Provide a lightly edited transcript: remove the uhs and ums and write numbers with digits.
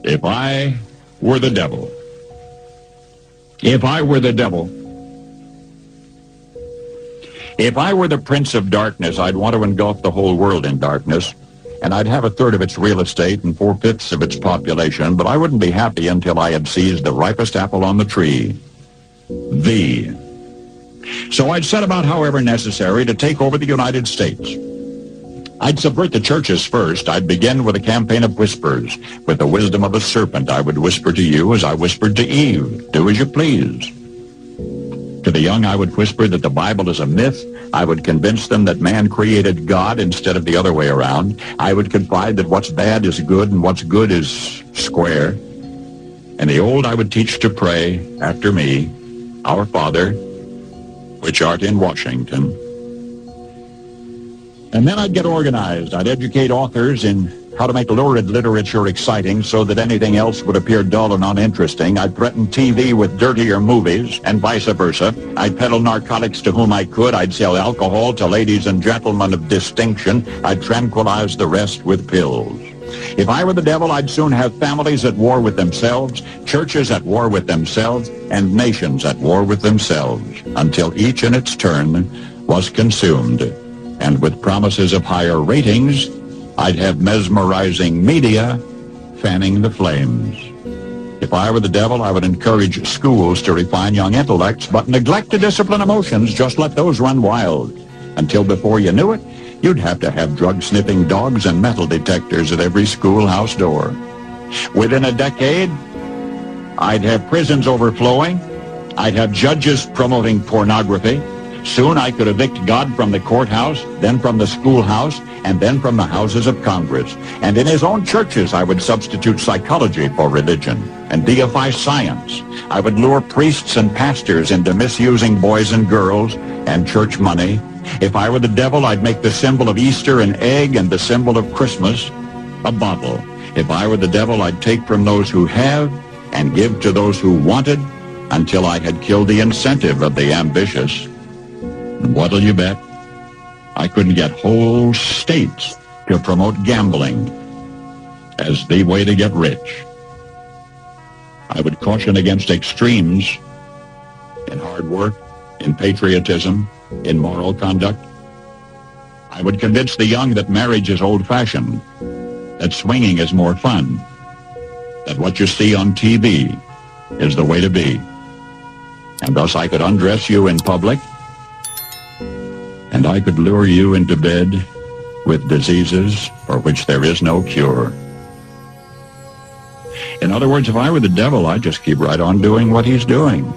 If I were the devil, if I were the devil, if I were the prince of darkness, I'd want to engulf the whole world in darkness, and I'd have a third of its real estate and 4/5 of its population, but I wouldn't be happy until I had seized the ripest apple on the tree, thee. So I'd set about, however necessary, to take over the United States. I'd subvert the churches first. I'd begin with a campaign of whispers. With the wisdom of a serpent, I would whisper to you as I whispered to Eve, do as you please. To the young, I would whisper that the Bible is a myth. I would convince them that man created God instead of the other way around. I would confide that what's bad is good and what's good is square. And the old I would teach to pray after me, Our Father, which art in Washington. And then I'd get organized. I'd educate authors in how to make lurid literature exciting so that anything else would appear dull and uninteresting. I'd threaten TV with dirtier movies and vice versa. I'd peddle narcotics to whom I could. I'd sell alcohol to ladies and gentlemen of distinction. I'd tranquilize the rest with pills. If I were the devil, I'd soon have families at war with themselves, churches at war with themselves, and nations at war with themselves, until each in its turn was consumed. And with promises of higher ratings, I'd have mesmerizing media fanning the flames. If I were the devil, I would encourage schools to refine young intellects, but neglect to discipline emotions. Just let those run wild. Until before you knew it, you'd have to have drug-sniffing dogs and metal detectors at every schoolhouse door. Within a decade, I'd have prisons overflowing. I'd have judges promoting pornography. Soon I could evict God from the courthouse, then from the schoolhouse, and then from the houses of Congress. And in his own churches, I would substitute psychology for religion and deify science. I would lure priests and pastors into misusing boys and girls and church money. If I were the devil, I'd make the symbol of Easter an egg and the symbol of Christmas a bottle. If I were the devil, I'd take from those who have and give to those who wanted until I had killed the incentive of the ambitious. And what'll you bet? I couldn't get whole states to promote gambling as the way to get rich. I would caution against extremes in hard work, in patriotism, in moral conduct. I would convince the young that marriage is old-fashioned, that swinging is more fun, that what you see on TV is the way to be. And thus I could undress you in public, and I could lure you into bed with diseases for which there is no cure. In other words, if I were the devil, I'd just keep right on doing what he's doing.